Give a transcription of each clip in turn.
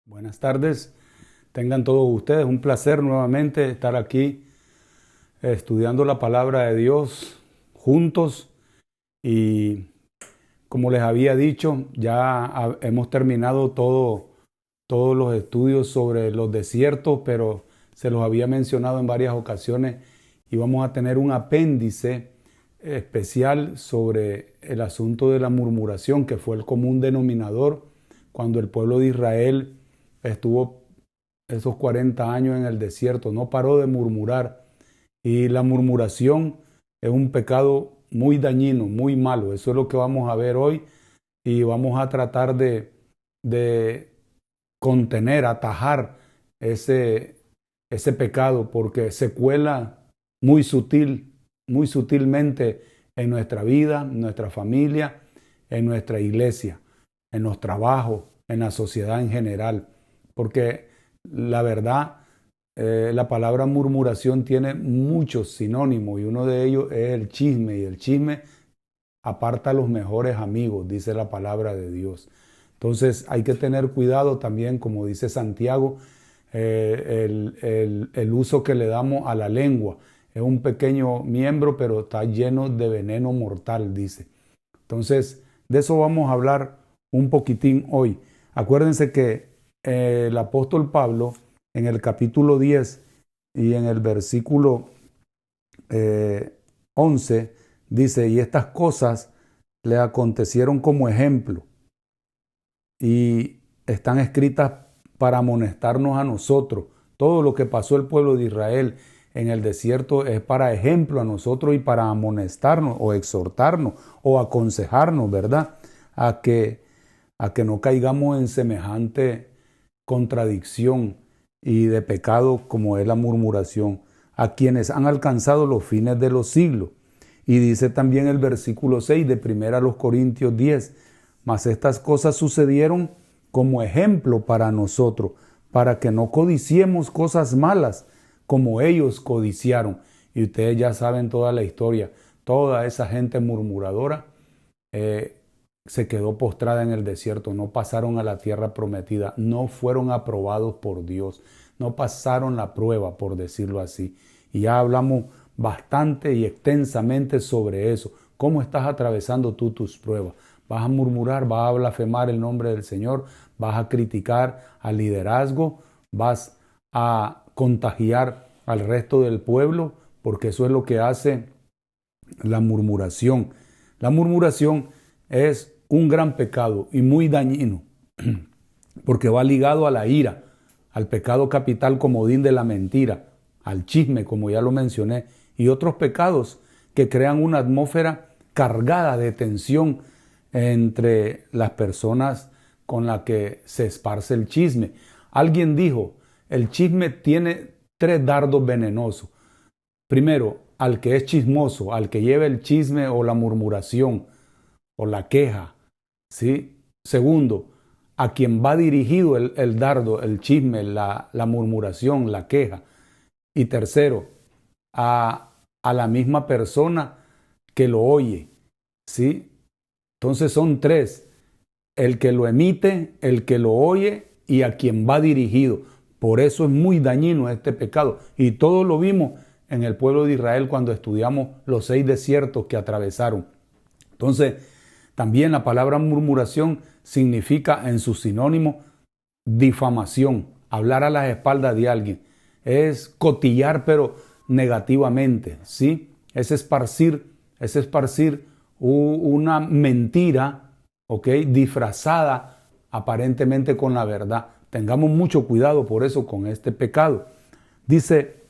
Buenas tardes, tengan todos ustedes un placer nuevamente estar aquí estudiando la palabra de Dios juntos y como les había dicho, ya hemos terminado todos los estudios sobre los desiertos, pero se los había mencionado en varias ocasiones y vamos a tener un apéndice especial sobre el asunto de la murmuración, que fue el común denominador cuando el pueblo de Israel estuvo esos 40 años en el desierto, no paró de murmurar. Y la murmuración es un pecado muy dañino, muy malo. Eso es lo que vamos a ver hoy y vamos a tratar de contener, atajar ese pecado porque se cuela muy sutil, muy sutilmente en nuestra vida, en nuestra familia, en nuestra iglesia, en los trabajos, en la sociedad en general. Porque la verdad, la palabra murmuración tiene muchos sinónimos y uno de ellos es el chisme, y el chisme aparta a los mejores amigos, dice la palabra de Dios. Entonces hay que tener cuidado también, como dice Santiago, el uso que le damos a la lengua. Es un pequeño miembro, pero está lleno de veneno mortal, dice. Entonces, de eso vamos a hablar un poquitín hoy. Acuérdense que el apóstol Pablo, en el capítulo 10 y en el versículo 11, dice, y estas cosas le acontecieron como ejemplo y están escritas para amonestarnos a nosotros. Todo lo que pasó el pueblo de Israel en el desierto es para ejemplo a nosotros y para amonestarnos o exhortarnos o aconsejarnos, ¿verdad? A que, a que no caigamos en semejante contradicción y de pecado como es la murmuración, a quienes han alcanzado los fines de los siglos. Y dice también el versículo 6 de 1 Corintios 10, mas estas cosas sucedieron como ejemplo para nosotros, para que no codiciemos cosas malas como ellos codiciaron. Y ustedes ya saben toda la historia. Toda esa gente murmuradora se quedó postrada en el desierto, no pasaron a la tierra prometida, no fueron aprobados por Dios, no pasaron la prueba, por decirlo así. Y ya hablamos bastante y extensamente sobre eso. ¿Cómo estás atravesando tú tus pruebas? ¿Vas a murmurar? ¿Vas a blasfemar el nombre del Señor? ¿Vas a criticar al liderazgo? ¿Vas a contagiar al resto del pueblo? Porque eso es lo que hace la murmuración. La murmuración es un gran pecado y muy dañino, porque va ligado a la ira, al pecado capital comodín de la mentira, al chisme, como ya lo mencioné, y otros pecados que crean una atmósfera cargada de tensión entre las personas con las que se esparce el chisme. Alguien dijo, el chisme tiene 3 dardos venenosos. Primero, al que es chismoso, al que lleva el chisme o la murmuración o la queja, ¿sí? Segundo, a quien va dirigido el dardo, el chisme, la murmuración, la queja. Y tercero, a la misma persona que lo oye, ¿sí? Entonces son 3, el que lo emite, el que lo oye y a quien va dirigido. Por eso es muy dañino este pecado. Y todo lo vimos en el pueblo de Israel cuando estudiamos los 6 desiertos que atravesaron. Entonces, también la palabra murmuración significa en su sinónimo difamación, hablar a las espaldas de alguien. Es cotillar, pero negativamente, ¿sí? Es esparcir una mentira, ¿ok? Disfrazada aparentemente con la verdad. Tengamos mucho cuidado por eso con este pecado. Dice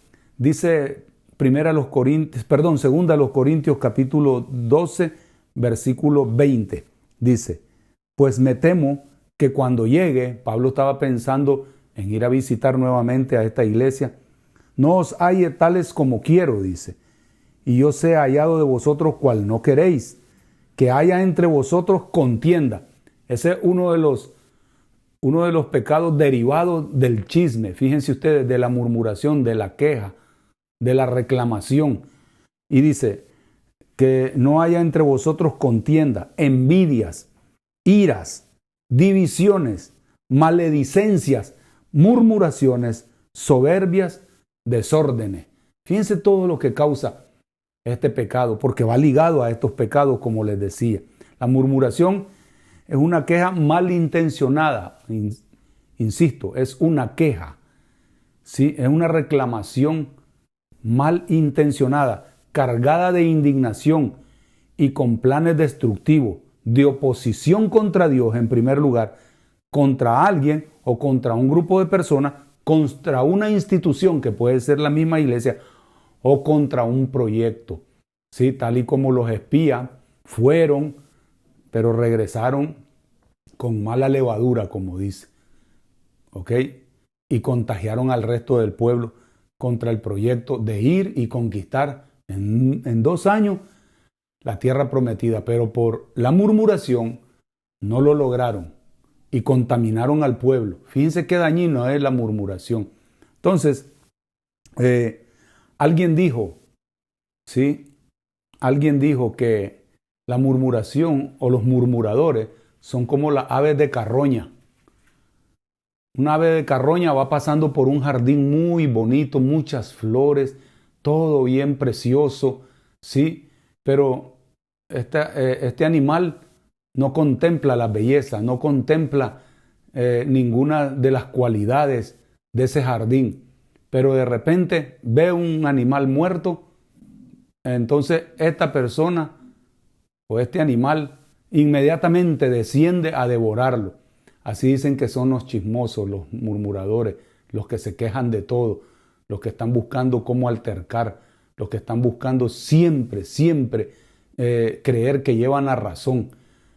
segunda a los Corintios capítulo 12, versículo 20. Dice, pues me temo que cuando llegue, Pablo estaba pensando en ir a visitar nuevamente a esta iglesia, no os halle tales como quiero, dice, y yo sea hallado de vosotros cual no queréis, que haya entre vosotros contienda. Ese es uno de los pecados derivados del chisme, fíjense ustedes, de la murmuración, de la queja, de la reclamación. Y dice, que no haya entre vosotros contienda, envidias, iras, divisiones, maledicencias, murmuraciones, soberbias, desórdenes. Fíjense todo lo que causa este pecado, porque va ligado a estos pecados, como les decía. La murmuración es una queja malintencionada, insisto, es una queja, ¿sí? Es una reclamación malintencionada, cargada de indignación y con planes destructivos, de oposición contra Dios en primer lugar, contra alguien o contra un grupo de personas, contra una institución que puede ser la misma iglesia o contra un proyecto, ¿sí? Tal y como los espías fueron, pero regresaron con mala levadura, como dice, ¿ok? Y contagiaron al resto del pueblo contra el proyecto de ir y conquistar en 2 años la tierra prometida, pero por la murmuración no lo lograron y contaminaron al pueblo. Fíjense qué dañino es la murmuración. Entonces, alguien dijo, ¿sí? Alguien dijo que la murmuración o los murmuradores son como las aves de carroña. Una ave de carroña va pasando por un jardín muy bonito, muchas flores, todo bien precioso, ¿sí? Pero este animal no contempla la belleza, no contempla ninguna de las cualidades de ese jardín. Pero de repente ve un animal muerto, entonces esta persona o este animal inmediatamente desciende a devorarlo. Así dicen que son los chismosos, los murmuradores, los que se quejan de todo, los que están buscando cómo altercar, los que están buscando siempre creer que llevan la razón.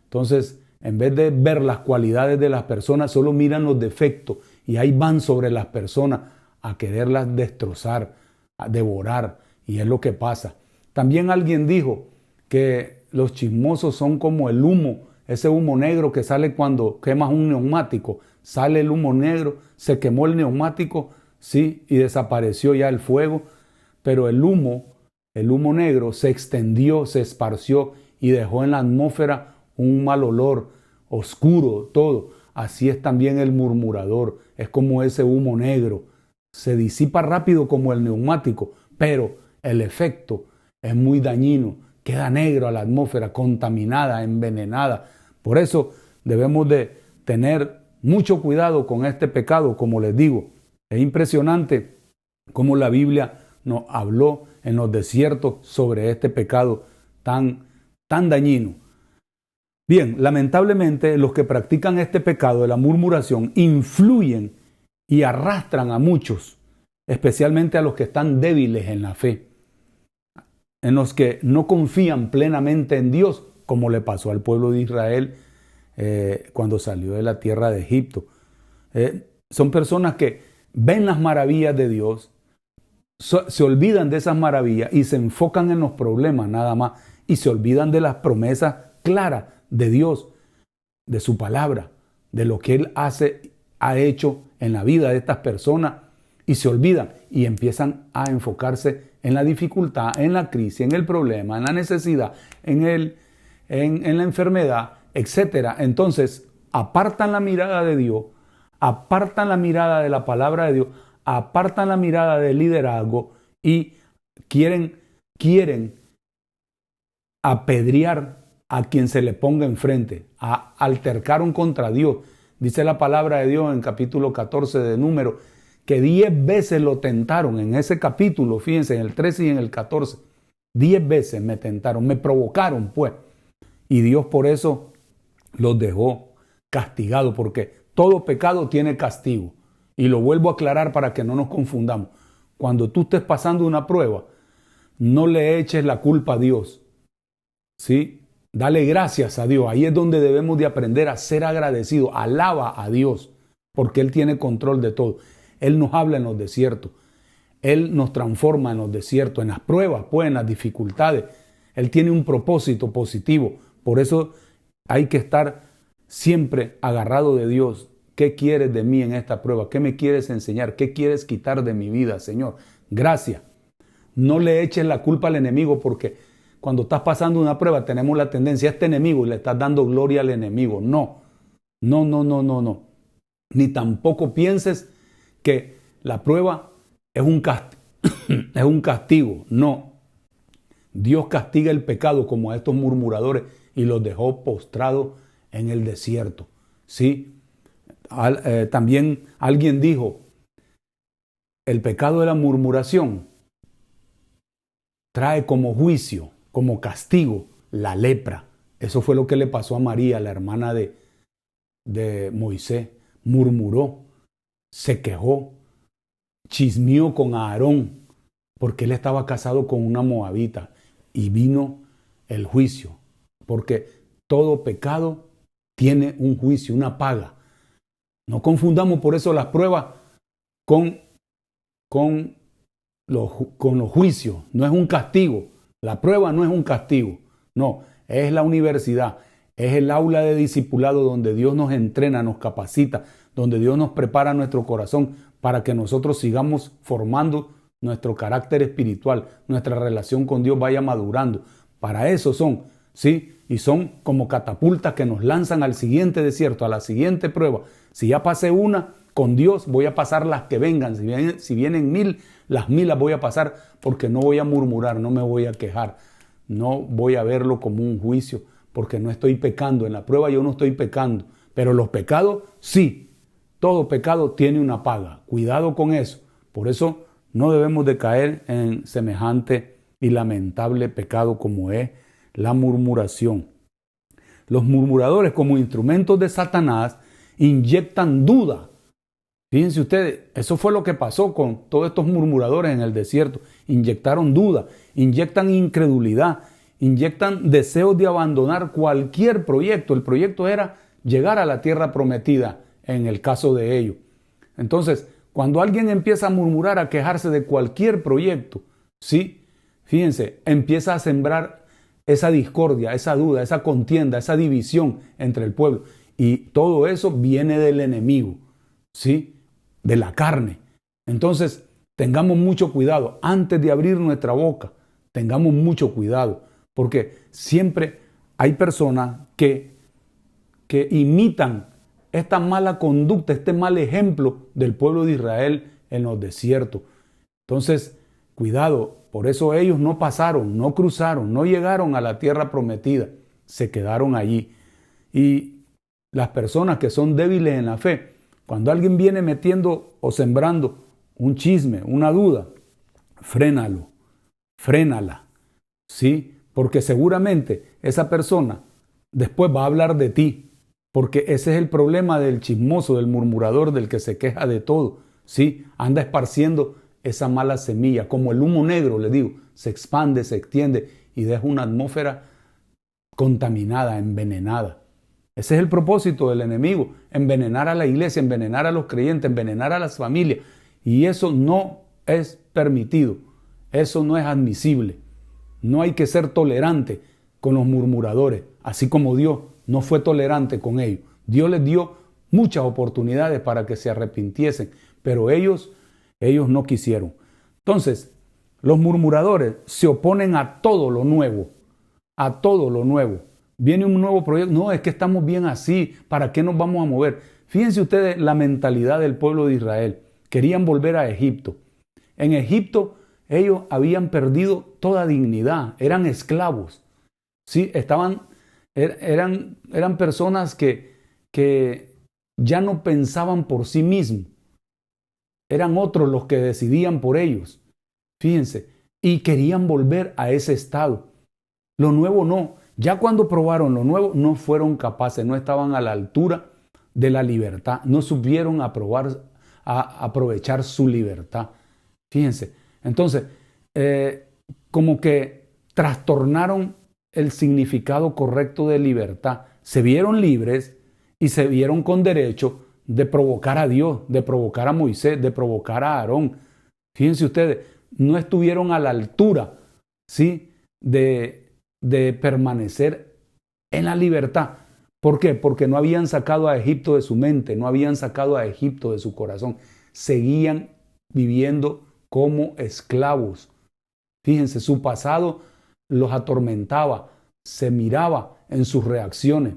Entonces, en vez de ver las cualidades de las personas, solo miran los defectos y ahí van sobre las personas a quererlas destrozar, a devorar, y es lo que pasa. También alguien dijo que los chismosos son como el humo, ese humo negro que sale cuando quemas un neumático. Sale el humo negro, se quemó el neumático, sí, y desapareció ya el fuego, pero el humo negro se extendió, se esparció y dejó en la atmósfera un mal olor, oscuro, todo. Así es también el murmurador, es como ese humo negro. Se disipa rápido como el neumático, pero el efecto es muy dañino. Queda negro a la atmósfera, contaminada, envenenada. Por eso debemos de tener mucho cuidado con este pecado, como les digo. Es impresionante cómo la Biblia nos habló en los desiertos sobre este pecado tan dañino. Bien, lamentablemente los que practican este pecado de la murmuración influyen y arrastran a muchos, especialmente a los que están débiles en la fe, en los que no confían plenamente en Dios, como le pasó al pueblo de Israel cuando salió de la tierra de Egipto. Son personas que ven las maravillas de Dios, se olvidan de esas maravillas y se enfocan en los problemas nada más, y se olvidan de las promesas claras de Dios, de su palabra, de lo que Él ha hecho en la vida de estas personas, y se olvidan y empiezan a enfocarse en la dificultad, en la crisis, en el problema, en la necesidad, en la enfermedad, etc. Entonces apartan la mirada de Dios, apartan la mirada de la palabra de Dios, apartan la mirada del liderazgo y quieren apedrear a quien se le ponga enfrente, altercaron contra Dios. Dice la palabra de Dios en capítulo 14 de Números que 10 veces lo tentaron en ese capítulo, fíjense, en el 13 y en el 14. 10 veces me tentaron, me provocaron pues. Y Dios por eso los dejó castigados, porque todo pecado tiene castigo. Y lo vuelvo a aclarar para que no nos confundamos. Cuando tú estés pasando una prueba, no le eches la culpa a Dios, ¿sí? Dale gracias a Dios. Ahí es donde debemos de aprender a ser agradecidos. Alaba a Dios, porque Él tiene control de todo. Él nos habla en los desiertos. Él nos transforma en los desiertos, en las pruebas, pues en las dificultades. Él tiene un propósito positivo. Por eso hay que estar siempre agarrado de Dios. ¿Qué quieres de mí en esta prueba? ¿Qué me quieres enseñar? ¿Qué quieres quitar de mi vida, Señor? Gracias. No le eches la culpa al enemigo, porque cuando estás pasando una prueba tenemos la tendencia a este enemigo y le estás dando gloria al enemigo. No. ni tampoco pienses que la prueba es un es un castigo. No. Dios castiga el pecado como a estos murmuradores y los dejó postrados en el desierto. ¿Sí? También alguien dijo, el pecado de la murmuración trae como juicio, como castigo, la lepra. Eso fue lo que le pasó a María, la hermana de Moisés. Murmuró, se quejó, chismeó con Aarón, porque él estaba casado con una moabita, y vino el juicio, porque todo pecado tiene un juicio, una paga. No confundamos por eso las pruebas con los juicios. No es un castigo. La prueba no es un castigo. No, es la universidad. Es el aula de discipulado donde Dios nos entrena, nos capacita, donde Dios nos prepara nuestro corazón para que nosotros sigamos formando nuestro carácter espiritual, nuestra relación con Dios vaya madurando. Para eso son, ¿sí? Y son como catapultas que nos lanzan al siguiente desierto, a la siguiente prueba. Si ya pasé una, con Dios voy a pasar las que vengan. Si vienen 1000, las 1000 las voy a pasar porque no voy a murmurar, no me voy a quejar. No voy a verlo como un juicio porque no estoy pecando. En la prueba yo no estoy pecando. Pero los pecados, sí. Todo pecado tiene una paga. Cuidado con eso. Por eso no debemos de caer en semejante y lamentable pecado como es la murmuración. Los murmuradores, como instrumentos de Satanás, inyectan duda. Fíjense ustedes, eso fue lo que pasó con todos estos murmuradores en el desierto. Inyectaron duda, inyectan incredulidad, inyectan deseos de abandonar cualquier proyecto. El proyecto era llegar a la tierra prometida en el caso de ellos. Entonces, cuando alguien empieza a murmurar, a quejarse de cualquier proyecto, ¿sí? Fíjense, empieza a sembrar esa discordia, esa duda, esa contienda, esa división entre el pueblo. Y todo eso viene del enemigo, ¿sí? De la carne. Entonces, tengamos mucho cuidado. Antes de abrir nuestra boca, tengamos mucho cuidado. Porque siempre hay personas que imitan esta mala conducta, este mal ejemplo del pueblo de Israel en los desiertos. Entonces, cuidado, por eso ellos no pasaron, no cruzaron, no llegaron a la tierra prometida, se quedaron allí. Y las personas que son débiles en la fe, cuando alguien viene metiendo o sembrando un chisme, una duda, frénalo, frénala, ¿sí? Porque seguramente esa persona después va a hablar de ti. Porque ese es el problema del chismoso, del murmurador, del que se queja de todo. ¿Sí? Anda esparciendo esa mala semilla. Como el humo negro, le digo, se expande, se extiende y deja una atmósfera contaminada, envenenada. Ese es el propósito del enemigo, envenenar a la iglesia, envenenar a los creyentes, envenenar a las familias. Y eso no es permitido, eso no es admisible. No hay que ser tolerante con los murmuradores, así como Dios no fue tolerante con ellos. Dios les dio muchas oportunidades para que se arrepintiesen, pero ellos no quisieron. Entonces, los murmuradores se oponen a todo lo nuevo, a todo lo nuevo. Viene un nuevo proyecto, no, es que estamos bien así, ¿para qué nos vamos a mover? Fíjense ustedes la mentalidad del pueblo de Israel. Querían volver a Egipto. En Egipto ellos habían perdido toda dignidad, eran esclavos. ¿Sí? Eran personas que ya no pensaban por sí mismos. Eran otros los que decidían por ellos. Fíjense, y querían volver a ese estado. Lo nuevo no. Ya cuando probaron lo nuevo, no fueron capaces, no estaban a la altura de la libertad. No supieron aprovechar su libertad. Fíjense. Entonces, como que trastornaron el significado correcto de libertad. Se vieron libres y se vieron con derecho de provocar a Dios, de provocar a Moisés, de provocar a Aarón. Fíjense ustedes, no estuvieron a la altura, ¿sí?, de permanecer en la libertad. ¿Por qué? Porque no habían sacado a Egipto de su mente, no habían sacado a Egipto de su corazón. Seguían viviendo como esclavos. Fíjense, su pasado los atormentaba, se miraba en sus reacciones.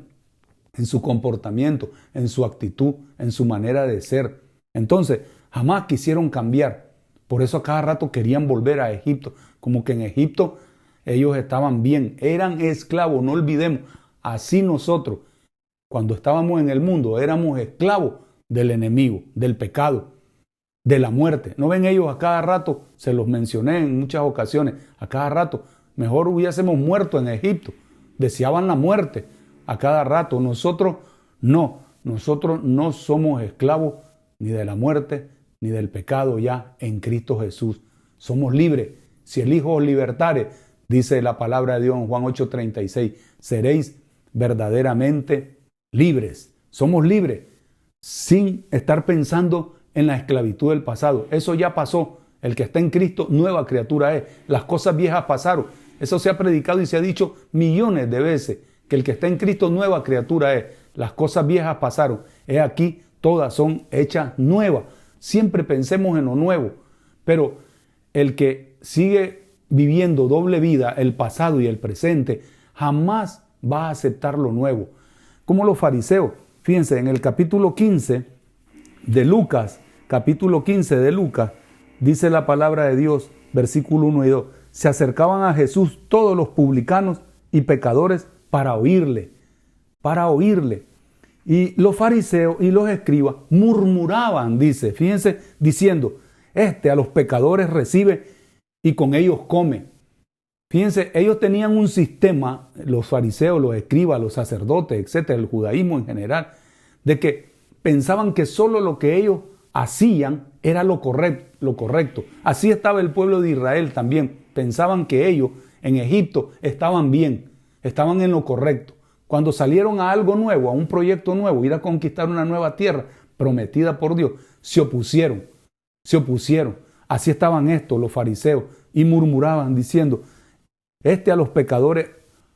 en su comportamiento, en su actitud, en su manera de ser. Entonces, jamás quisieron cambiar. Por eso a cada rato querían volver a Egipto. Como que en Egipto ellos estaban bien. Eran esclavos, no olvidemos. Así nosotros, cuando estábamos en el mundo, éramos esclavos del enemigo, del pecado, de la muerte. ¿No ven ellos a cada rato? Se los mencioné en muchas ocasiones. A cada rato, mejor hubiésemos muerto en Egipto. Deseaban la muerte a cada rato. Nosotros no somos esclavos ni de la muerte ni del pecado ya en Cristo Jesús. Somos libres. Si el Hijo os libertare, dice la palabra de Dios en Juan 8:36, seréis verdaderamente libres. Somos libres sin estar pensando en la esclavitud del pasado. Eso ya pasó. El que está en Cristo, nueva criatura es. Las cosas viejas pasaron. Eso se ha predicado y se ha dicho millones de veces, que el que está en Cristo, nueva criatura es. Las cosas viejas pasaron. He aquí, todas son hechas nuevas. Siempre pensemos en lo nuevo. Pero el que sigue viviendo doble vida, el pasado y el presente, jamás va a aceptar lo nuevo. Como los fariseos. Fíjense, en el capítulo 15 de Lucas, dice la palabra de Dios, versículo 1 y 2, se acercaban a Jesús todos los publicanos y pecadores para oírle. Y los fariseos y los escribas murmuraban, dice, fíjense, diciendo, a los pecadores recibe y con ellos come. Fíjense, ellos tenían un sistema, los fariseos, los escribas, los sacerdotes, etcétera, el judaísmo en general, de que pensaban que solo lo que ellos hacían era lo correcto. Así estaba el pueblo de Israel también. Pensaban que ellos en Egipto estaban bien, estaban en lo correcto. Cuando salieron a algo nuevo, a un proyecto nuevo, ir a conquistar una nueva tierra prometida por Dios, se opusieron. Así estaban los fariseos, y murmuraban diciendo, a los pecadores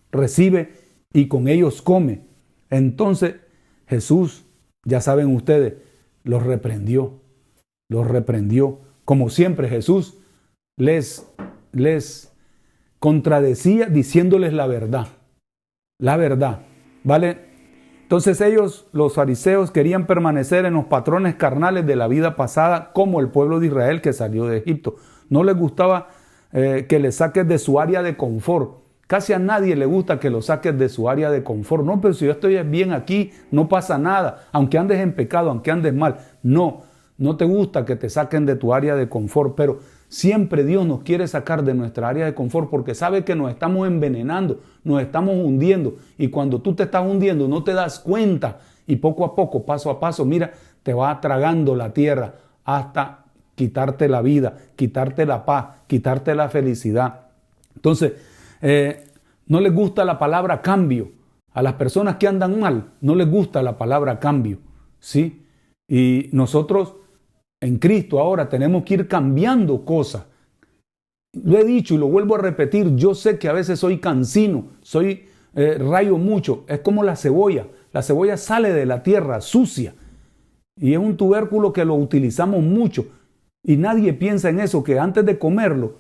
recibe y con ellos come. Entonces Jesús, ya saben ustedes, los reprendió. Como siempre Jesús les contradecía diciéndoles la verdad, ¿vale? Entonces ellos, los fariseos, querían permanecer en los patrones carnales de la vida pasada como el pueblo de Israel que salió de Egipto. No les gustaba que les saques de su área de confort. Casi a nadie le gusta que lo saques de su área de confort. No, pero si yo estoy bien aquí, no pasa nada. Aunque andes en pecado, aunque andes mal. No te gusta que te saquen de tu área de confort. Pero siempre Dios nos quiere sacar de nuestra área de confort porque sabe que nos estamos envenenando, nos estamos hundiendo. Y cuando tú te estás hundiendo no te das cuenta. Y poco a poco, paso a paso, mira, te va tragando la tierra hasta quitarte la vida, quitarte la paz, quitarte la felicidad. Entonces, no les gusta la palabra cambio. A las personas que andan mal, no les gusta la palabra cambio, ¿sí? Y nosotros en Cristo ahora tenemos que ir cambiando cosas. Lo he dicho y lo vuelvo a repetir, yo sé que a veces soy cansino, rayo mucho, es como la cebolla. La cebolla sale de la tierra sucia y es un tubérculo que lo utilizamos mucho. Y nadie piensa en eso, que antes de comerlo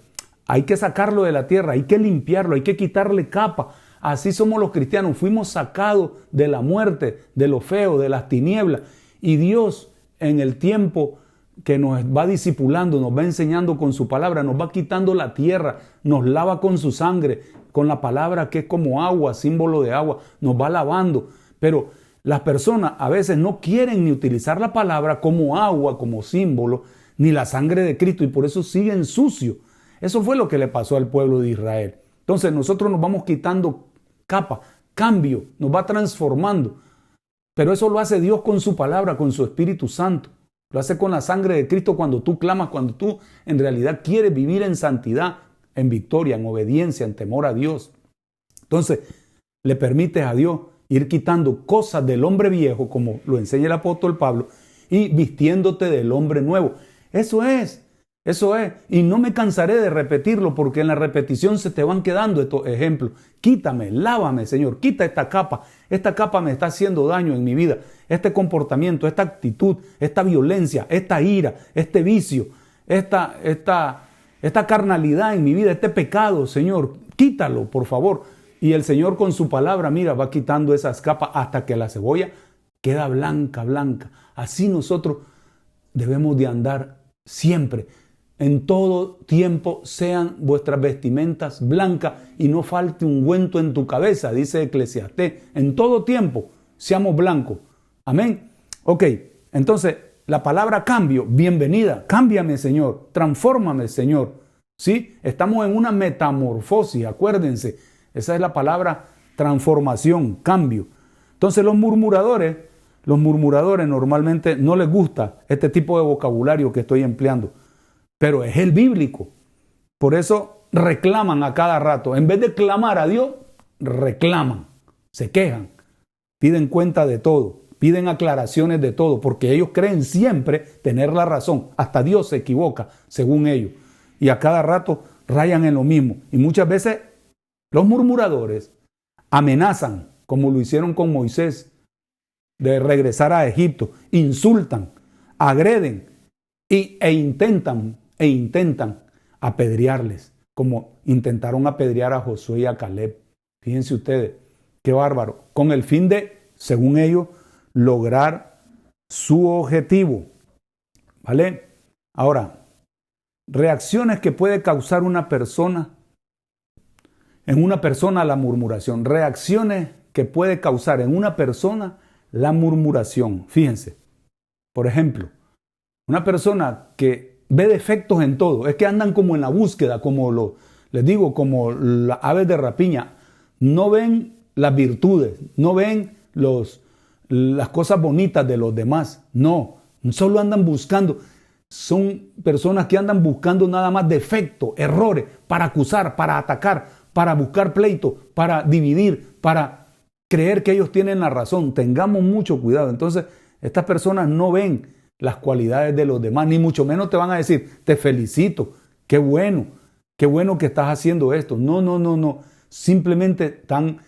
hay que sacarlo de la tierra, hay que limpiarlo, hay que quitarle capa. Así somos los cristianos, fuimos sacados de la muerte, de lo feo, de las tinieblas. Y Dios en el tiempo que nos va discipulando, nos va enseñando con su palabra, nos va quitando la tierra, nos lava con su sangre, con la palabra que es como agua, símbolo de agua, nos va lavando. Pero las personas a veces no quieren ni utilizar la palabra como agua, como símbolo, ni la sangre de Cristo, y por eso siguen sucios. Eso fue lo que le pasó al pueblo de Israel. Entonces nosotros nos vamos quitando capa, cambio, nos va transformando. Pero eso lo hace Dios con su palabra, con su Espíritu Santo. Lo hace con la sangre de Cristo cuando tú clamas, cuando tú en realidad quieres vivir en santidad, en victoria, en obediencia, en temor a Dios. Entonces le permites a Dios ir quitando cosas del hombre viejo, como lo enseña el apóstol Pablo, y vistiéndote del hombre nuevo. Eso es. Y no me cansaré de repetirlo porque en la repetición se te van quedando estos ejemplos. Quítame, lávame, Señor, quita esta capa. Esta capa me está haciendo daño en mi vida. Este comportamiento, esta actitud, esta violencia, esta ira, este vicio, esta carnalidad en mi vida, este pecado, Señor, quítalo, por favor. Y el Señor con su palabra, mira, va quitando esas capas hasta que la cebolla queda blanca, blanca. Así nosotros debemos de andar siempre. En todo tiempo sean vuestras vestimentas blancas y no falte ungüento en tu cabeza, dice Eclesiastés. En todo tiempo seamos blancos. Amén. Ok, entonces la palabra cambio, bienvenida. Cámbiame, Señor. Transfórmame, Señor. ¿Sí? Estamos en una metamorfosis, acuérdense. Esa es la palabra transformación, cambio. Entonces los murmuradores normalmente no les gusta este tipo de vocabulario que estoy empleando, pero es el bíblico. Por eso reclaman a cada rato. En vez de clamar a Dios, reclaman, se quejan, piden cuenta de todo, piden aclaraciones de todo, porque ellos creen siempre tener la razón. Hasta Dios se equivoca, según ellos. Y a cada rato rayan en lo mismo. Y muchas veces los murmuradores amenazan, como lo hicieron con Moisés, de regresar a Egipto, insultan, agreden e intentan apedrearles, como intentaron apedrear a Josué y a Caleb. Fíjense ustedes, qué bárbaro, con el fin de, según ellos, lograr su objetivo. ¿Vale? Ahora, reacciones que puede causar una persona, en una persona la murmuración. Reacciones que puede causar en una persona la murmuración. Fíjense, por ejemplo, una persona que ve defectos en todo, es que andan como en la búsqueda, les digo, como las aves de rapiña, no ven las virtudes, no ven las cosas bonitas de los demás, no, solo andan buscando. Son personas que andan buscando nada más defectos, errores, para acusar, para atacar, para buscar pleito, para dividir, para creer que ellos tienen la razón. Tengamos mucho cuidado. Entonces, estas personas no ven las cualidades de los demás, ni mucho menos te van a decir, te felicito, qué bueno que estás haciendo esto. No. Simplemente están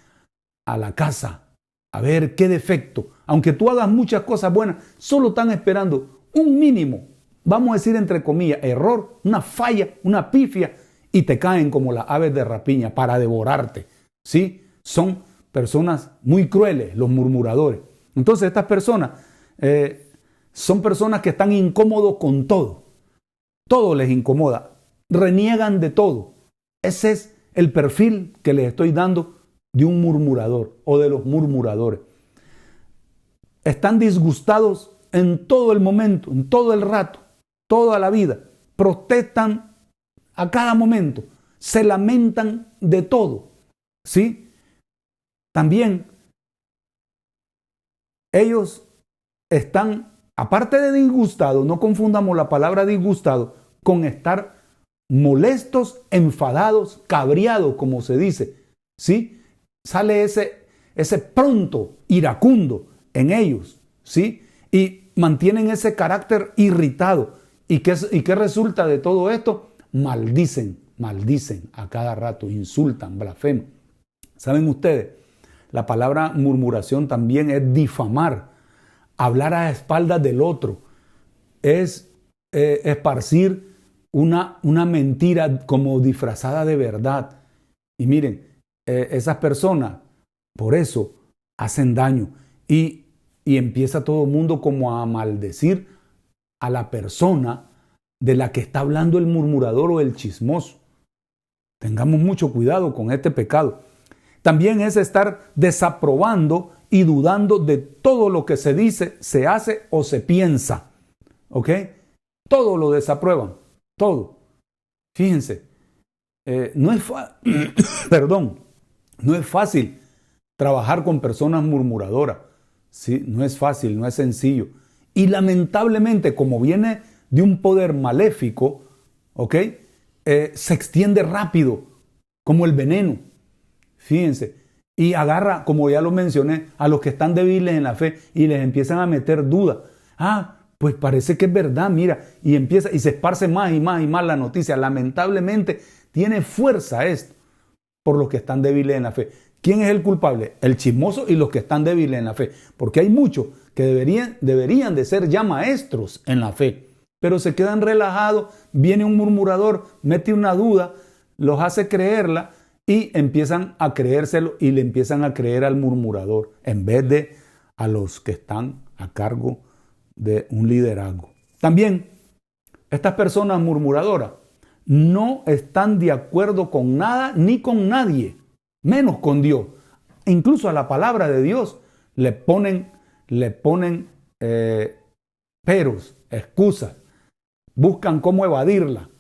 a la casa a ver qué defecto. Aunque tú hagas muchas cosas buenas, solo están esperando un mínimo, vamos a decir entre comillas, error, una falla, una pifia, y te caen como las aves de rapiña para devorarte. ¿Sí? Son personas muy crueles, los murmuradores. Entonces estas personas son personas que están incómodos con todo. Todo les incomoda. Reniegan de todo. Ese es el perfil que les estoy dando de un murmurador o de los murmuradores. Están disgustados en todo el momento, en todo el rato, toda la vida. Protestan a cada momento. Se lamentan de todo. ¿Sí? También ellos están, aparte de disgustados, no confundamos la palabra disgustado con estar molestos, enfadados, cabreados, como se dice. ¿Sí? Sale ese pronto iracundo en ellos. ¿Sí? Y mantienen ese carácter irritado. ¿Y qué resulta de todo esto? Maldicen a cada rato, insultan, blasfeman. ¿Saben ustedes? La palabra murmuración también es difamar, hablar a espaldas del otro, es esparcir una mentira como disfrazada de verdad. Y miren, esas personas por eso hacen daño y empieza todo el mundo como a maldecir a la persona de la que está hablando el murmurador o el chismoso. Tengamos mucho cuidado con este pecado. También es estar desaprobando y dudando de todo lo que se dice, se hace o se piensa. ¿Ok? Todo lo desaprueban. Todo. Fíjense. No es fácil trabajar con personas murmuradoras. ¿Sí? No es fácil, no es sencillo. Y lamentablemente, como viene de un poder maléfico, ¿ok? Se extiende rápido, como el veneno. Fíjense, y agarra, como ya lo mencioné, a los que están débiles en la fe y les empiezan a meter dudas. Pues parece que es verdad, mira, y se esparce más y más la noticia. Lamentablemente tiene fuerza esto por los que están débiles en la fe. ¿Quién es el culpable? El chismoso y los que están débiles en la fe. Porque hay muchos que deberían de ser ya maestros en la fe, pero se quedan relajados. Viene un murmurador, mete una duda, los hace creerla y empiezan a creérselo y le empiezan a creer al murmurador en vez de a los que están a cargo de un liderazgo. También estas personas murmuradoras no están de acuerdo con nada ni con nadie, menos con Dios. Incluso a la palabra de Dios le ponen peros, excusas, buscan cómo evadirla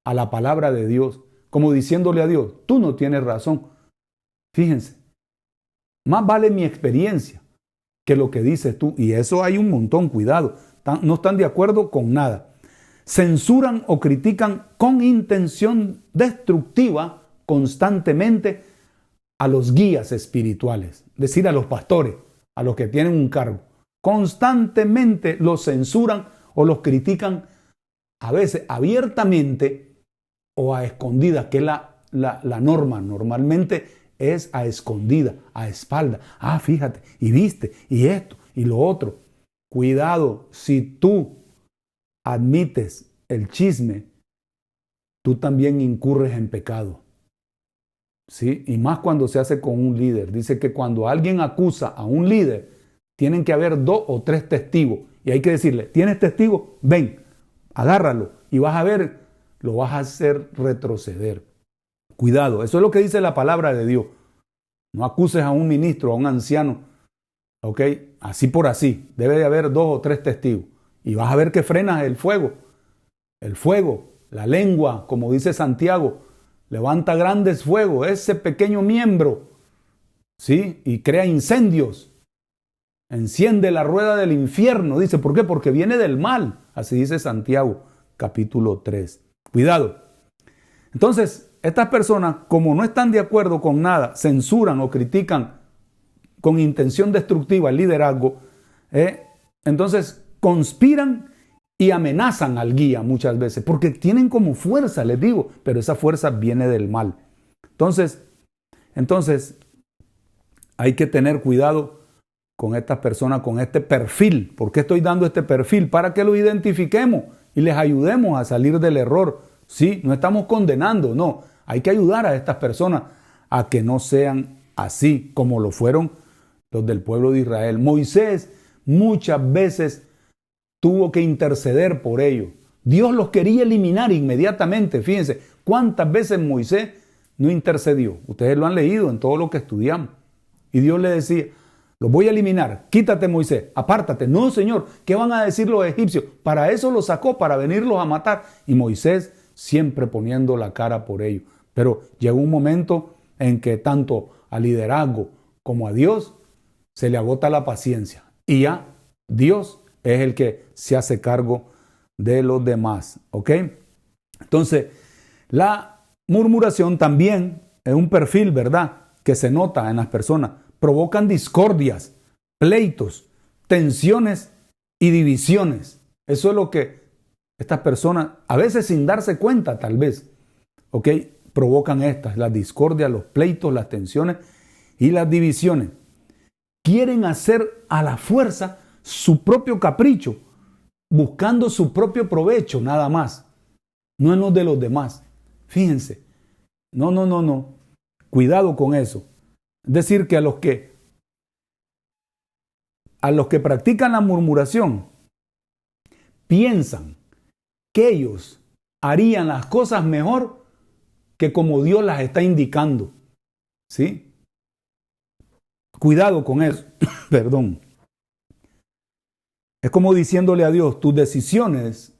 a la palabra de Dios, como diciéndole a Dios, tú no tienes razón. Fíjense, más vale mi experiencia que lo que dices tú, y eso hay un montón, cuidado, no están de acuerdo con nada. Censuran o critican con intención destructiva constantemente a los guías espirituales, es decir, a los pastores, a los que tienen un cargo. Constantemente los censuran o los critican, a veces abiertamente o a escondidas, que es la norma. Normalmente es a escondida, a espalda. Ah, fíjate, y viste, y esto, y lo otro. Cuidado, si tú admites el chisme, tú también incurres en pecado. ¿Sí? Y más cuando se hace con un líder. Dice que cuando alguien acusa a un líder, tienen que haber 2 o 3 testigos. Y hay que decirle, ¿tienes testigos? Ven, agárralo y vas a ver, lo vas a hacer retroceder. Cuidado, eso es lo que dice la palabra de Dios. No acuses a un ministro, a un anciano, ¿ok? Así por así. Debe de haber 2 o 3 testigos. Y vas a ver que frenas el fuego. El fuego, la lengua, como dice Santiago, levanta grandes fuegos, ese pequeño miembro, ¿sí? Y crea incendios. Enciende la rueda del infierno, dice. ¿Por qué? Porque viene del mal. Así dice Santiago, capítulo 3. Cuidado. Entonces, estas personas, como no están de acuerdo con nada, censuran o critican con intención destructiva el liderazgo, entonces conspiran y amenazan al guía muchas veces, porque tienen como fuerza, les digo, pero esa fuerza viene del mal. Entonces hay que tener cuidado con estas personas, con este perfil. ¿Por qué estoy dando este perfil? Para que lo identifiquemos y les ayudemos a salir del error. Sí, no estamos condenando, no. Hay que ayudar a estas personas a que no sean así como lo fueron los del pueblo de Israel. Moisés muchas veces tuvo que interceder por ellos. Dios los quería eliminar inmediatamente. Fíjense, ¿cuántas veces Moisés no intercedió? Ustedes lo han leído en todo lo que estudiamos. Y Dios le decía, los voy a eliminar, quítate Moisés, apártate. No, Señor, ¿qué van a decir los egipcios? Para eso los sacó, para venirlos a matar. Y Moisés siempre poniendo la cara por ellos. Pero llegó un momento en que tanto al liderazgo como a Dios se le agota la paciencia. Y ya Dios es el que se hace cargo de los demás. ¿Ok? Entonces, la murmuración también es un perfil, ¿verdad?, que se nota en las personas. Provocan discordias, pleitos, tensiones y divisiones. Eso es lo que estas personas, a veces sin darse cuenta tal vez, ¿ok?, provocan las discordias, los pleitos, las tensiones y las divisiones. Quieren hacer a la fuerza su propio capricho, buscando su propio provecho nada más, no en los de los demás. Fíjense, no. Cuidado con eso. Es decir, que a los que practican la murmuración, piensan que ellos harían las cosas mejor que como Dios las está indicando. ¿Sí? Cuidado con eso. Perdón. Es como diciéndole a Dios, tus decisiones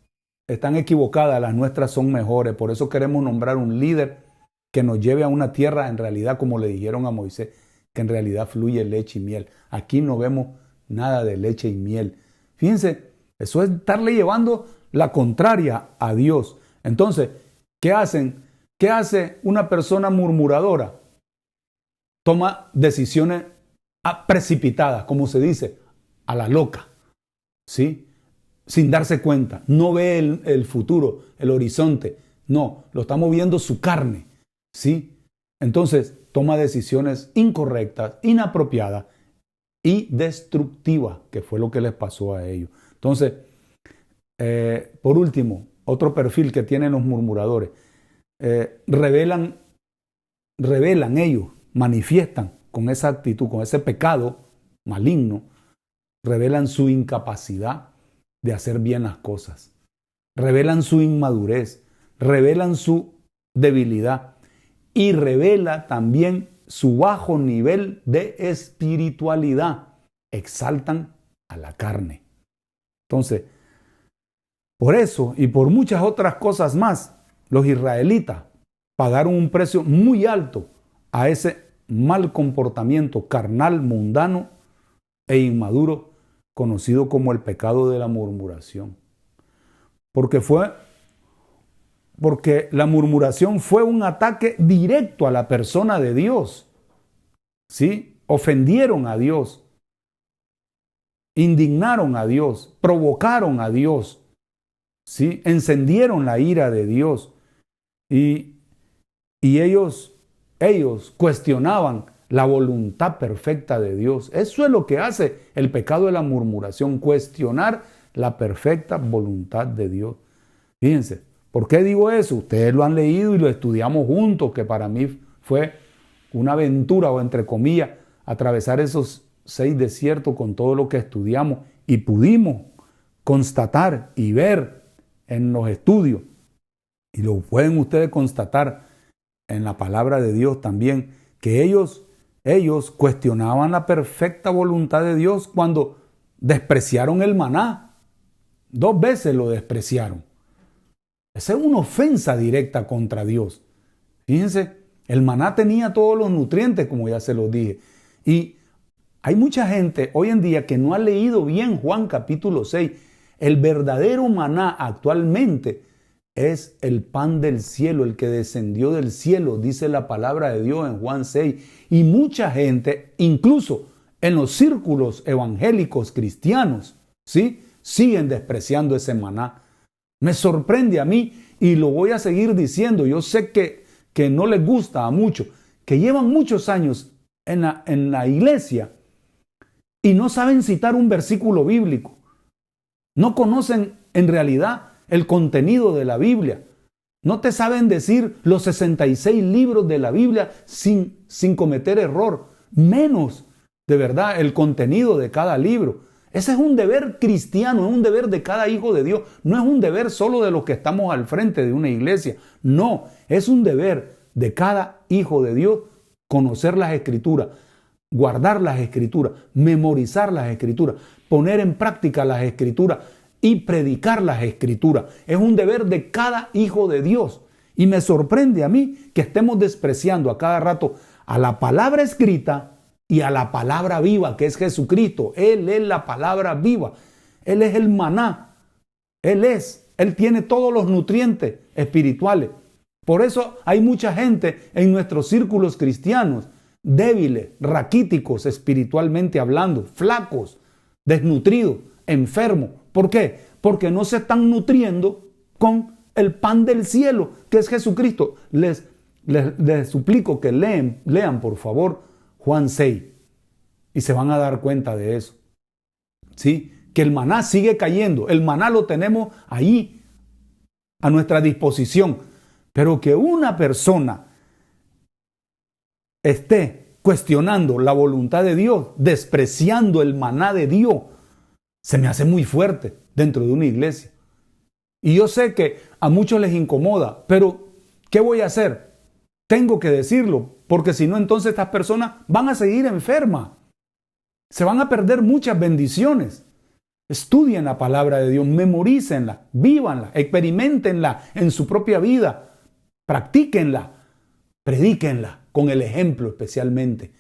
están equivocadas, las nuestras son mejores. Por eso queremos nombrar un líder que nos lleve a una tierra, en realidad, como le dijeron a Moisés, que en realidad fluye leche y miel. Aquí no vemos nada de leche y miel. Fíjense, eso es estarle llevando la contraria a Dios. Entonces, ¿qué hacen? ¿Qué hace una persona murmuradora? Toma decisiones precipitadas, como se dice, a la loca, ¿sí? Sin darse cuenta. No ve el futuro, el horizonte. No, lo está moviendo su carne, ¿sí? Entonces, toma decisiones incorrectas, inapropiadas y destructivas, que fue lo que les pasó a ellos. Entonces, por último, otro perfil que tienen los murmuradores, revelan revelan ellos, manifiestan con esa actitud, con ese pecado maligno, revelan su incapacidad de hacer bien las cosas, revelan su inmadurez, revelan su debilidad y revela también su bajo nivel de espiritualidad. Exaltan a la carne. Entonces, por eso y por muchas otras cosas más, los israelitas pagaron un precio muy alto a ese mal comportamiento carnal, mundano e inmaduro, conocido como el pecado de la murmuración. Porque la murmuración fue un ataque directo a la persona de Dios. ¿Sí? Ofendieron a Dios, indignaron a Dios, provocaron a Dios, ¿sí? Encendieron la ira de Dios y ellos cuestionaban la voluntad perfecta de Dios. Eso es lo que hace el pecado de la murmuración, cuestionar la perfecta voluntad de Dios. Fíjense, ¿por qué digo eso? Ustedes lo han leído y lo estudiamos juntos, que para mí fue una aventura, o entre comillas, atravesar esos 6 desiertos con todo lo que estudiamos y pudimos constatar y ver en los estudios, y lo pueden ustedes constatar en la palabra de Dios también, que ellos cuestionaban la perfecta voluntad de Dios cuando despreciaron el maná. 2 veces lo despreciaron. Esa es una ofensa directa contra Dios. Fíjense, el maná tenía todos los nutrientes, como ya se los dije. Y hay mucha gente hoy en día que no ha leído bien Juan capítulo 6. El verdadero maná actualmente es el pan del cielo, el que descendió del cielo, dice la palabra de Dios en Juan 6. Y mucha gente, incluso en los círculos evangélicos cristianos, ¿sí?, siguen despreciando ese maná. Me sorprende a mí y lo voy a seguir diciendo. Yo sé que no les gusta a muchos, que llevan muchos años en la iglesia y no saben citar un versículo bíblico. No conocen en realidad el contenido de la Biblia. No te saben decir los 66 libros de la Biblia sin cometer error, menos de verdad el contenido de cada libro. Ese es un deber cristiano, es un deber de cada hijo de Dios. No es un deber solo de los que estamos al frente de una iglesia. No, es un deber de cada hijo de Dios conocer las Escrituras, guardar las Escrituras, memorizar las Escrituras, poner en práctica las Escrituras y predicar las Escrituras. Es un deber de cada hijo de Dios. Y me sorprende a mí que estemos despreciando a cada rato a la palabra escrita y a la palabra viva, que es Jesucristo. Él es la palabra viva. Él es el maná. Él tiene todos los nutrientes espirituales. Por eso hay mucha gente en nuestros círculos cristianos, débiles, raquíticos espiritualmente hablando, flacos, desnutridos, enfermos. ¿Por qué? Porque no se están nutriendo con el pan del cielo, que es Jesucristo. Les suplico que lean por favor Juan 6 y se van a dar cuenta de eso. ¿Sí? Que el maná sigue cayendo. El maná lo tenemos ahí a nuestra disposición. Pero que una persona esté cuestionando la voluntad de Dios, despreciando el maná de Dios, se me hace muy fuerte dentro de una iglesia. Y yo sé que a muchos les incomoda, pero ¿qué voy a hacer? Tengo que decirlo, porque si no, entonces estas personas van a seguir enfermas. Se van a perder muchas bendiciones. Estudien la palabra de Dios, memorícenla, vívanla, experimentenla en su propia vida, practíquenla, predíquenla con el ejemplo especialmente.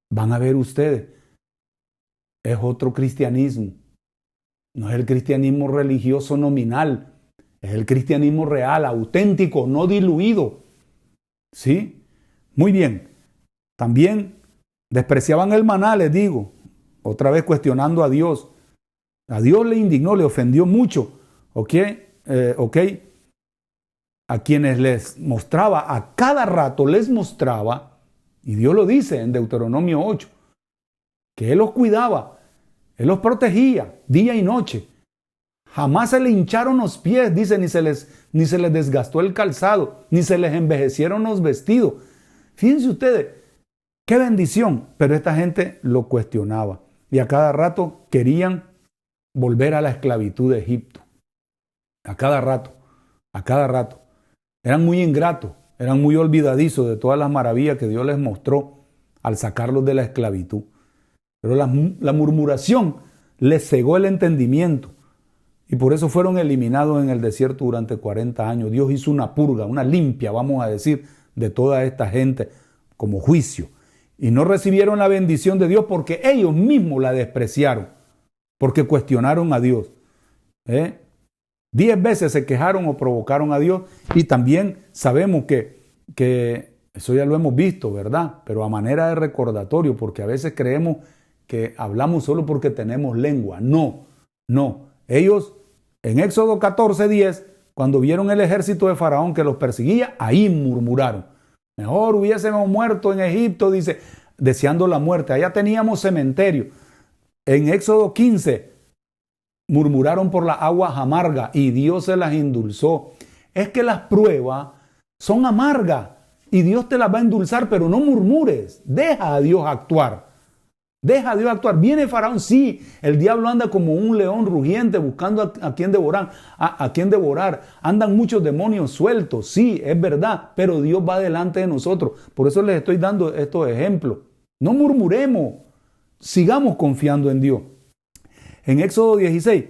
Van a ver ustedes, es otro cristianismo. No es el cristianismo religioso nominal, es el cristianismo real, auténtico, no diluido. ¿Sí? Muy bien. También despreciaban el maná, les digo, otra vez cuestionando a Dios. A Dios le indignó, le ofendió mucho. ¿Ok? A quienes les mostraba, a cada rato les mostraba, y Dios lo dice en Deuteronomio 8, que Él los cuidaba, Él los protegía día y noche. Jamás se le hincharon los pies, dice, ni se les desgastó el calzado, ni se les envejecieron los vestidos. Fíjense ustedes, qué bendición. Pero esta gente lo cuestionaba y a cada rato querían volver a la esclavitud de Egipto. A cada rato, a cada rato. Eran muy ingratos, eran muy olvidadizos de todas las maravillas que Dios les mostró al sacarlos de la esclavitud. Pero la murmuración les cegó el entendimiento y por eso fueron eliminados en el desierto durante 40 años. Dios hizo una purga, una limpia, vamos a decir, de toda esta gente como juicio. Y no recibieron la bendición de Dios porque ellos mismos la despreciaron, porque cuestionaron a Dios. 10 veces se quejaron o provocaron a Dios y también sabemos que eso ya lo hemos visto, ¿verdad? Pero a manera de recordatorio, porque a veces creemos que hablamos solo porque tenemos lengua. No, no. Ellos en Éxodo 14:10, cuando vieron el ejército de Faraón que los perseguía, ahí murmuraron. Mejor hubiésemos muerto en Egipto, dice, deseando la muerte. Allá teníamos cementerio. En Éxodo 15, murmuraron por las aguas amargas y Dios se las endulzó. Es que las pruebas son amargas y Dios te las va a endulzar, pero no murmures. Deja a Dios actuar. Deja a Dios actuar. Viene Faraón, sí. El diablo anda como un león rugiente buscando a quien devorar. A quien devorar. Andan muchos demonios sueltos, sí, es verdad, pero Dios va delante de nosotros. Por eso les estoy dando estos ejemplos. No murmuremos. Sigamos confiando en Dios. En Éxodo 16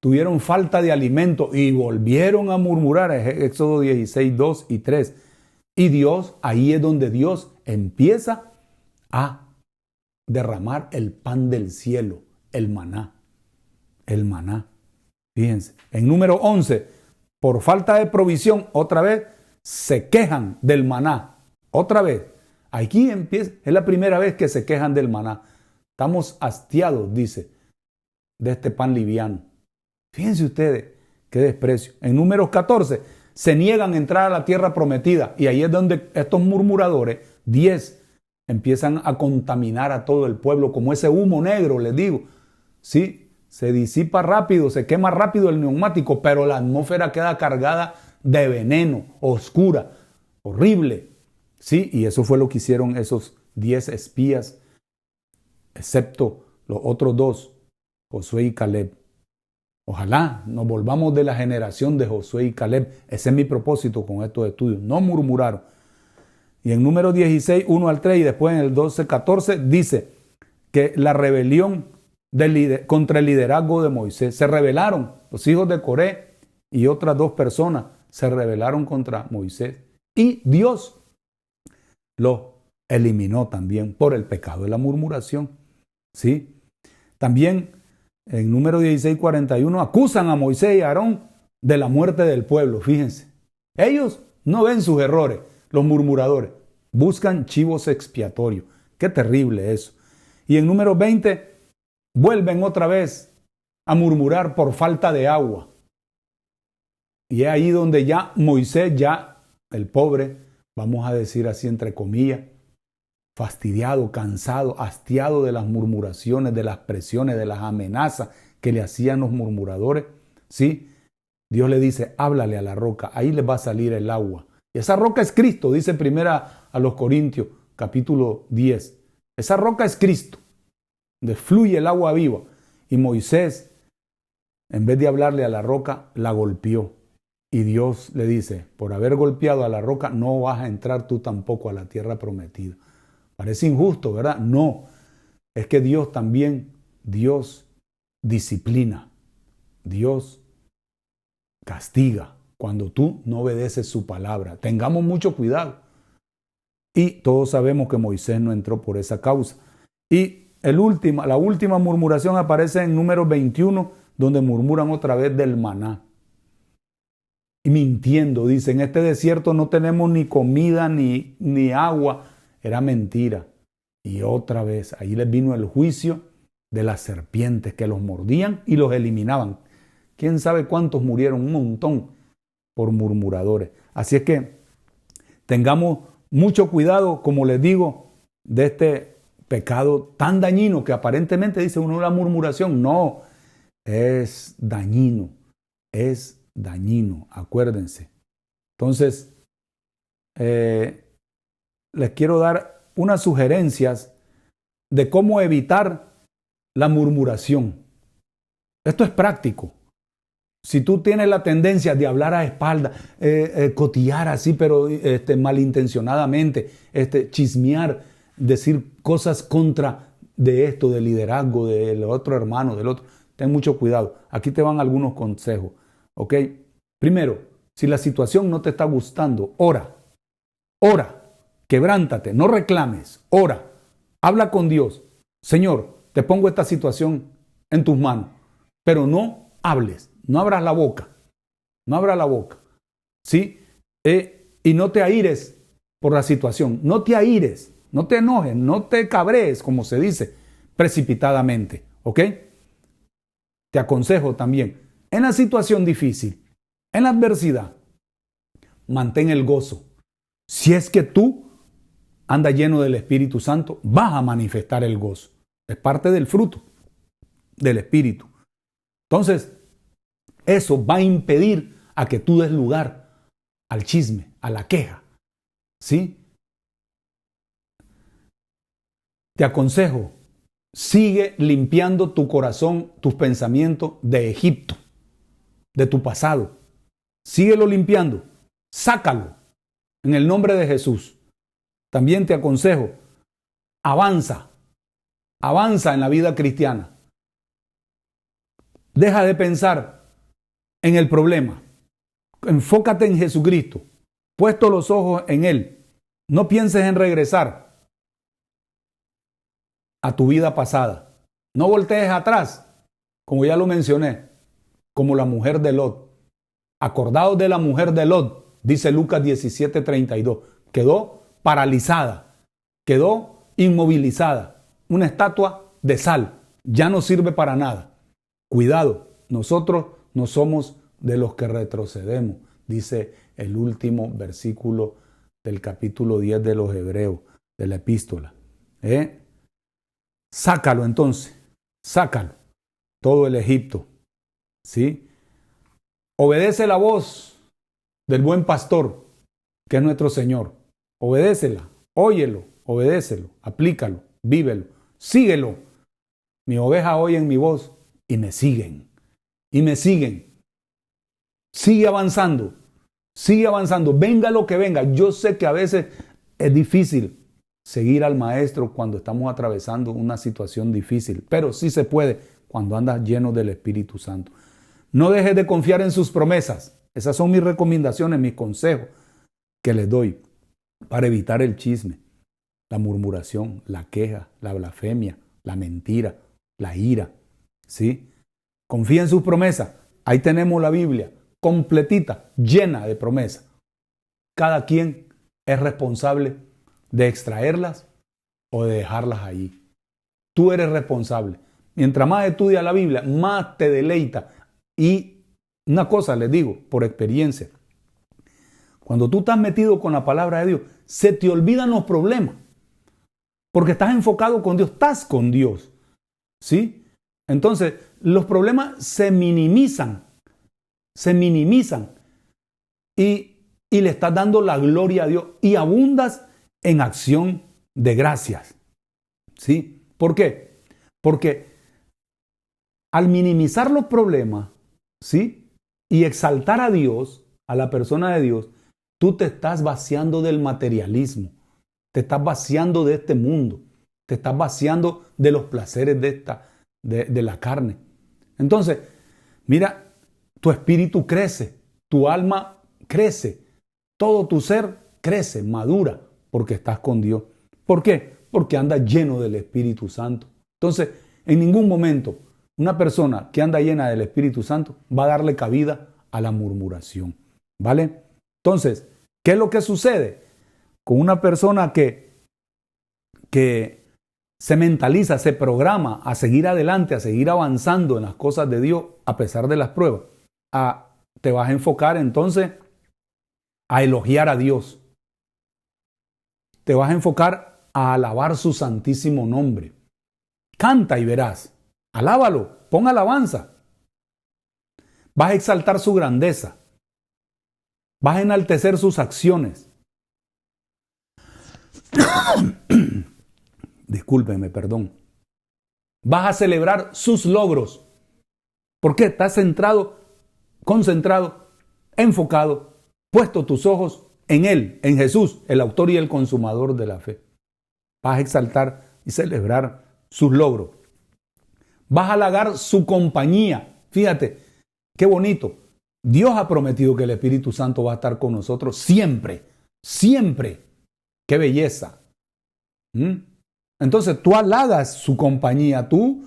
tuvieron falta de alimento y volvieron a murmurar. Éxodo 16, 2 y 3. Y Dios, ahí es donde Dios empieza a derramar el pan del cielo, el maná. El maná. Fíjense. En número 11, por falta de provisión, otra vez se quejan del maná. Otra vez. Aquí empieza, es la primera vez que se quejan del maná. Estamos hastiados, dice, de este pan liviano. Fíjense ustedes, qué desprecio. En números 14, se niegan a entrar a la tierra prometida. Y ahí es donde estos murmuradores, 10, empiezan a contaminar a todo el pueblo, como ese humo negro, les digo. Sí, se disipa rápido, se quema rápido el neumático, pero la atmósfera queda cargada de veneno, oscura, horrible. Sí, y eso fue lo que hicieron esos 10 espías, excepto los otros 2, Josué y Caleb. Ojalá nos volvamos de la generación de Josué y Caleb. Ese es mi propósito con estos estudios. No murmuraron. Y en número 16, 1 al 3 y después en el 12, 14 dice que la rebelión contra el liderazgo de Moisés. Se rebelaron los hijos de Coré y otras 2 personas se rebelaron contra Moisés. Y Dios los eliminó también por el pecado de la murmuración. ¿Sí? También en número 16, 41 acusan a Moisés y a Aarón de la muerte del pueblo. Fíjense, ellos no ven sus errores, los murmuradores, buscan chivos expiatorios. Qué terrible eso. Y en número 20 vuelven otra vez a murmurar por falta de agua. Y es ahí donde ya Moisés, ya el pobre, vamos a decir así entre comillas, fastidiado, cansado, hastiado de las murmuraciones, de las presiones, de las amenazas que le hacían los murmuradores, ¿sí? Dios le dice, háblale a la roca, ahí le va a salir el agua. Y esa roca es Cristo, dice primera a los Corintios, capítulo 10. Esa roca es Cristo, donde fluye el agua viva. Y Moisés, en vez de hablarle a la roca, la golpeó. Y Dios le dice, por haber golpeado a la roca, no vas a entrar tú tampoco a la tierra prometida. Parece injusto, ¿verdad? No, es que Dios también, Dios disciplina, Dios castiga cuando tú no obedeces su palabra. Tengamos mucho cuidado. Y todos sabemos que Moisés no entró por esa causa. Y la última murmuración aparece en número 21, donde murmuran otra vez del maná. Y mintiendo, dicen, en este desierto no tenemos ni comida ni agua. Era mentira. Y otra vez, ahí les vino el juicio de las serpientes que los mordían y los eliminaban. ¿Quién sabe cuántos murieron? Un montón por murmuradores. Así es que tengamos mucho cuidado, como les digo, de este pecado tan dañino que aparentemente dice uno la murmuración. No, es dañino, acuérdense. Entonces, les quiero dar unas sugerencias de cómo evitar la murmuración. Esto es práctico. Si tú tienes la tendencia de hablar a espaldas, cotillar así, pero malintencionadamente, chismear, decir cosas contra de esto, del liderazgo, del otro hermano, del otro, ten mucho cuidado. Aquí te van algunos consejos, ¿ok? Primero, si la situación no te está gustando, ora, quebrántate, no reclames, ora, habla con Dios. Señor, te pongo esta situación en tus manos, pero no hables, no abras la boca, ¿sí? Y no te aires por la situación, no te aires, no te enojes, no te cabrees, como se dice, precipitadamente, ¿ok? Te aconsejo también, en la situación difícil, en la adversidad, mantén el gozo. Si es que tú andas lleno del Espíritu Santo, vas a manifestar el gozo. Es parte del fruto del Espíritu. Entonces, eso va a impedir a que tú des lugar al chisme, a la queja. ¿Sí? Te aconsejo, sigue limpiando tu corazón, tus pensamientos de Egipto, de tu pasado. Síguelo limpiando, sácalo en el nombre de Jesús. También te aconsejo, avanza en la vida cristiana. Deja de pensar en el problema. Enfócate en Jesucristo. Puesto los ojos en Él. No pienses en regresar a tu vida pasada. No voltees atrás, como ya lo mencioné, como la mujer de Lot. Acordaos de la mujer de Lot, dice Lucas 17:32. Quedó paralizada, quedó inmovilizada, una estatua de sal. Ya no sirve para nada. Cuidado, nosotros no somos de los que retrocedemos, dice el último versículo del capítulo 10 de los Hebreos, de la epístola. Sácalo entonces, sácalo, todo el Egipto, ¿sí? Obedece la voz del buen pastor, que es nuestro Señor. Obedécela, óyelo, obedécelo, aplícalo, vívelo, síguelo. Mi oveja oyen mi voz y me siguen. Sigue avanzando, venga lo que venga. Yo sé que a veces es difícil seguir al maestro cuando estamos atravesando una situación difícil, pero sí se puede cuando andas lleno del Espíritu Santo. No dejes de confiar en sus promesas. Esas son mis recomendaciones, mis consejos que les doy para evitar el chisme, la murmuración, la queja, la blasfemia, la mentira, la ira. ¿Sí? Confía en sus promesas. Ahí tenemos la Biblia completita, llena de promesas. Cada quien es responsable de extraerlas o de dejarlas ahí. Tú eres responsable. Mientras más estudias la Biblia, más te deleita. Y una cosa les digo, por experiencia, cuando tú estás metido con la palabra de Dios, se te olvidan los problemas. Porque estás enfocado con Dios, estás con Dios. ¿Sí? Entonces, los problemas se minimizan y le estás dando la gloria a Dios y abundas en acción de gracias. ¿Sí? ¿Por qué? Porque al minimizar los problemas, ¿sí? Y exaltar a Dios, a la persona de Dios, tú te estás vaciando del materialismo, te estás vaciando de este mundo, te estás vaciando de los placeres de la carne. Entonces, mira, tu espíritu crece, tu alma crece, todo tu ser crece, madura, porque estás con Dios. ¿Por qué? Porque andas lleno del Espíritu Santo. Entonces, en ningún momento una persona que anda llena del Espíritu Santo va a darle cabida a la murmuración. ¿Vale? Entonces, ¿qué es lo que sucede con una persona que se mentaliza, se programa a seguir adelante, a seguir avanzando en las cosas de Dios a pesar de las pruebas? Te vas a enfocar entonces a elogiar a Dios. Te vas a enfocar a alabar su santísimo nombre. Canta y verás. Alábalo, pon alabanza. Vas a exaltar su grandeza. Vas a enaltecer sus acciones. Discúlpenme, perdón. Vas a celebrar sus logros. ¿Por qué? Estás centrado, concentrado, enfocado, puesto tus ojos en Él, en Jesús, el autor y el consumador de la fe. Vas a exaltar y celebrar sus logros. Vas a halagar su compañía. Fíjate, qué bonito. Dios ha prometido que el Espíritu Santo va a estar con nosotros siempre, siempre. Qué belleza. Entonces tú halagas su compañía, tú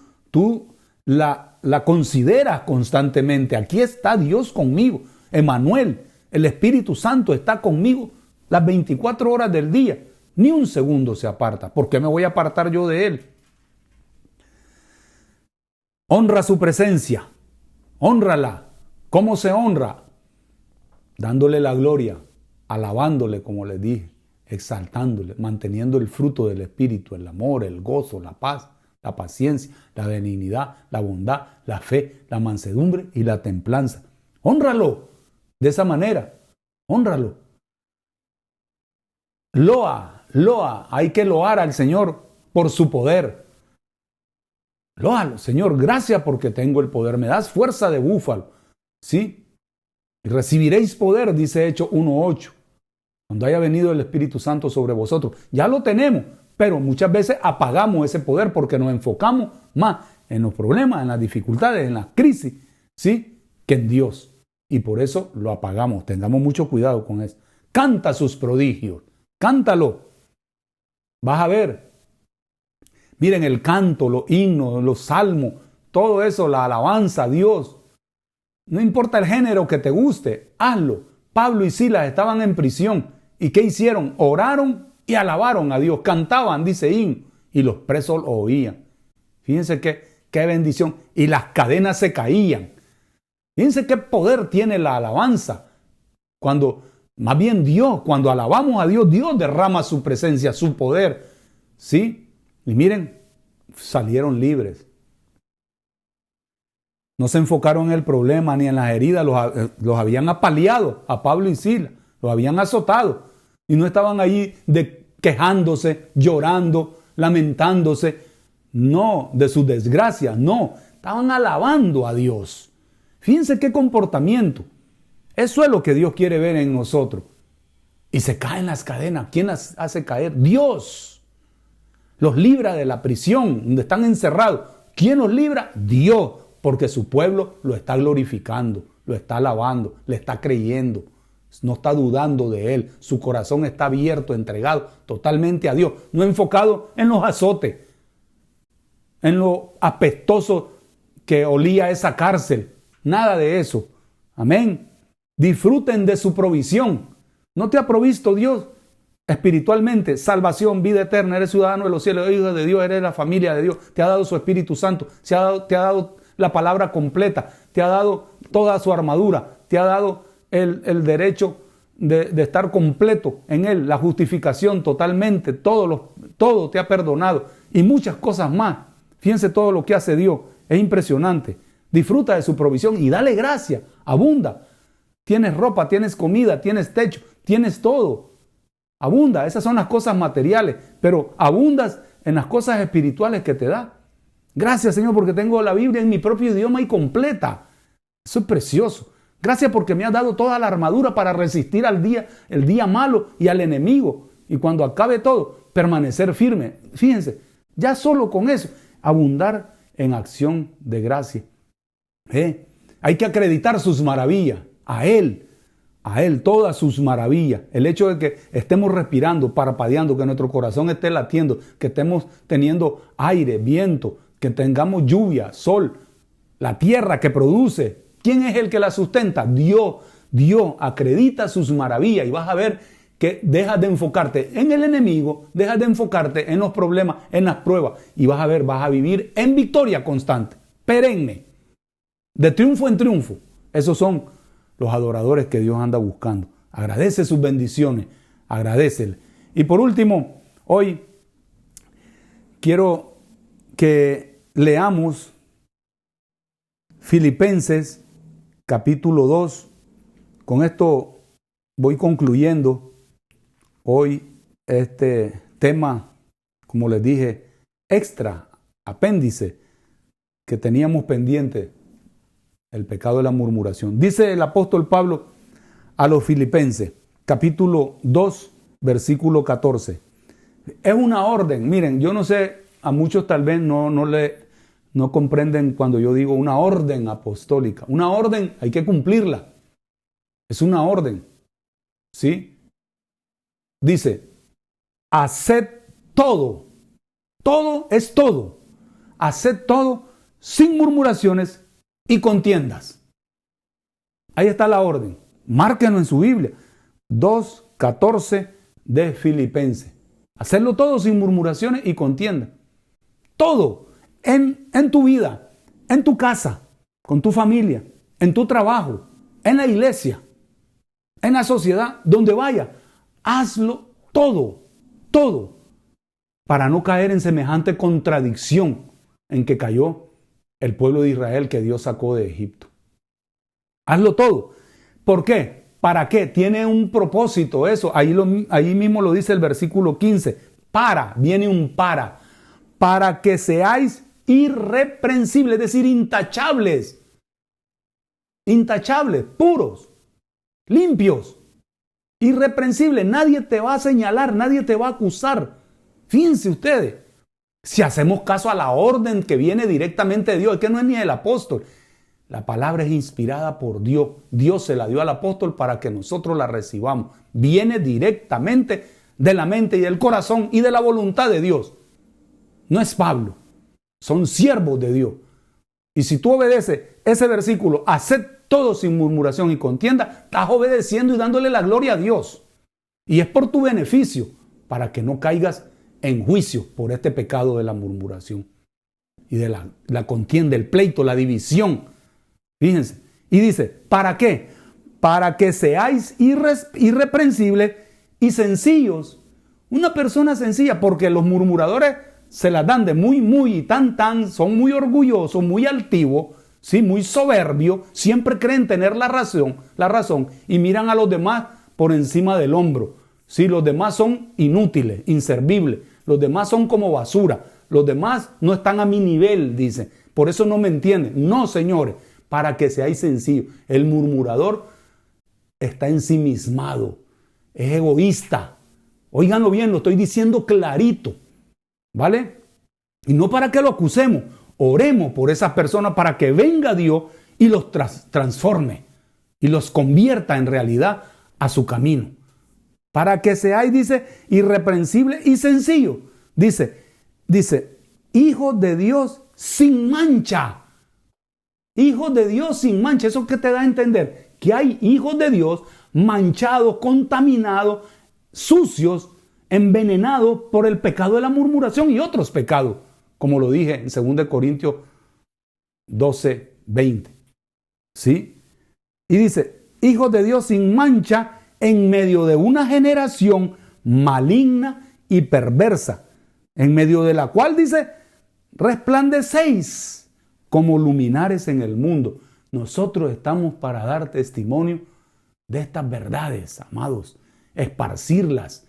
la consideras constantemente. Aquí está Dios conmigo. Emmanuel, el Espíritu Santo está conmigo las 24 horas del día. Ni un segundo se aparta. ¿Por qué me voy a apartar yo de Él? Honra su presencia. Hónrala. ¿Cómo se honra? Dándole la gloria, alabándole, como les dije, exaltándole, manteniendo el fruto del Espíritu, el amor, el gozo, la paz, la paciencia, la benignidad, la bondad, la fe, la mansedumbre y la templanza. Hónralo de esa manera. Hónralo. Loa. Hay que loar al Señor por su poder. Lóalo, Señor, gracias porque tengo el poder. Me das fuerza de búfalo. ¿Sí? Y recibiréis poder, dice Hechos 1:8. Cuando haya venido el Espíritu Santo sobre vosotros. Ya lo tenemos, pero muchas veces apagamos ese poder porque nos enfocamos más en los problemas, en las dificultades, en las crisis, ¿sí? Que en Dios. Y por eso lo apagamos. Tengamos mucho cuidado con eso. Canta sus prodigios. Cántalo. Vas a ver. Miren el canto, los himnos, los salmos, todo eso, la alabanza a Dios. No importa el género que te guste, hazlo. Pablo y Silas estaban en prisión. ¿Y qué hicieron? Oraron y alabaron a Dios. Cantaban, dice himno. Y los presos lo oían. Fíjense qué bendición. Y las cadenas se caían. Fíjense qué poder tiene la alabanza. Más bien Dios, cuando alabamos a Dios, Dios derrama su presencia, su poder. ¿Sí? Y miren, salieron libres. No se enfocaron en el problema ni en las heridas. Los habían apaleado a Pablo y Silas. Los habían azotado. Y no estaban allí quejándose, llorando, lamentándose. No, de su desgracia. No, estaban alabando a Dios. Fíjense qué comportamiento. Eso es lo que Dios quiere ver en nosotros. Y se caen las cadenas. ¿Quién las hace caer? Dios. Los libra de la prisión donde están encerrados. ¿Quién los libra? Dios. Porque su pueblo lo está glorificando, lo está alabando, le está creyendo. No está dudando de Él. Su corazón está abierto, entregado totalmente a Dios. No enfocado en los azotes, en lo apestoso que olía esa cárcel. Nada de eso. Amén. Disfruten de su provisión. ¿No te ha provisto Dios espiritualmente? Salvación, vida eterna. Eres ciudadano de los cielos, hijo de Dios, eres la familia de Dios. Te ha dado su Espíritu Santo. Te ha dado la palabra completa. Te ha dado toda su armadura. Te ha dado el derecho de estar completo en Él. La justificación totalmente. Todo te ha perdonado. Y muchas cosas más. Fíjense todo lo que hace Dios. Es impresionante. Disfruta de su provisión y dale gracia. Abunda. Tienes ropa, tienes comida, tienes techo, tienes todo. Abunda. Esas son las cosas materiales, pero abundas en las cosas espirituales que te da. Gracias, Señor, porque tengo la Biblia en mi propio idioma y completa. Eso es precioso. Gracias porque me has dado toda la armadura para resistir el día malo y al enemigo. Y cuando acabe todo, permanecer firme. Fíjense, ya solo con eso, abundar en acción de gracia. Hay que acreditar sus maravillas. A Él, todas sus maravillas. El hecho de que estemos respirando, parpadeando, que nuestro corazón esté latiendo, que estemos teniendo aire, viento, que tengamos lluvia, sol, la tierra que produce. ¿Quién es el que la sustenta? Dios. Dios acredita sus maravillas y vas a ver que dejas de enfocarte en el enemigo, dejas de enfocarte en los problemas, en las pruebas y vas a vivir en victoria constante, perenne, de triunfo en triunfo. Esos son los adoradores que Dios anda buscando. Agradece sus bendiciones, agradécele. Y por último, hoy quiero que leamos Filipenses capítulo 2. Con esto voy concluyendo hoy este tema, como les dije, extra, apéndice, que teníamos pendiente, el pecado de la murmuración. Dice el apóstol Pablo a los Filipenses, capítulo 2, versículo 14. Es una orden. Miren, yo no sé, a muchos tal vez no comprenden cuando yo digo una orden apostólica. Una orden hay que cumplirla. Es una orden. ¿Sí? Dice, haced todo. Todo es todo. Haced todo sin murmuraciones y contiendas. Ahí está la orden. Márquenlo en su Biblia. 2:14 de Filipenses. Hacerlo todo sin murmuraciones y contiendas. Todo en tu vida, en tu casa, con tu familia, en tu trabajo, en la iglesia, en la sociedad, donde vaya. Hazlo todo, todo, para no caer en semejante contradicción en que cayó el pueblo de Israel que Dios sacó de Egipto. Hazlo todo. ¿Por qué? ¿Para qué? Tiene un propósito eso. Ahí mismo lo dice el versículo 15. Viene un para que seáis irreprensibles, es decir, intachables. Intachables, puros, limpios, irreprensibles. Nadie te va a señalar, nadie te va a acusar. Fíjense ustedes, si hacemos caso a la orden que viene directamente de Dios, es que no es ni del apóstol. La palabra es inspirada por Dios. Dios se la dio al apóstol para que nosotros la recibamos. Viene directamente de la mente y del corazón y de la voluntad de Dios. No es Pablo. Son siervos de Dios. Y si tú obedeces ese versículo, haced todo sin murmuración y contienda, estás obedeciendo y dándole la gloria a Dios. Y es por tu beneficio, para que no caigas en juicio por este pecado de la murmuración y de la contienda, el pleito, la división. Fíjense. Y dice, ¿para qué? Para que seáis irreprensibles y sencillos. Una persona sencilla, porque los murmuradores se las dan de muy y tan, son muy orgullosos, muy altivos, ¿sí? Muy soberbios, siempre creen tener la razón y miran a los demás por encima del hombro. ¿Sí? Los demás son inútiles, inservibles, los demás son como basura, los demás no están a mi nivel, dice. Por eso no me entienden. No, señores, para que seáis sencillos. El murmurador está ensimismado, es egoísta. Óiganlo bien, lo estoy diciendo clarito, ¿vale? Y no para que lo acusemos, oremos por esas personas para que venga Dios y los transforme y los convierta en realidad a su camino. Para que seáis, dice, irreprensible y sencillo. Dice, hijos de Dios sin mancha. Hijos de Dios sin mancha. ¿Eso qué te da a entender? Que hay hijos de Dios manchados, contaminados, sucios, envenenados por el pecado de la murmuración y otros pecados, como lo dije en 2 Corintios 12:20. ¿Sí? Y dice, hijos de Dios sin mancha en medio de una generación maligna y perversa, en medio de la cual, dice, resplandecéis como luminares en el mundo. Nosotros estamos para dar testimonio de estas verdades, amados, esparcirlas,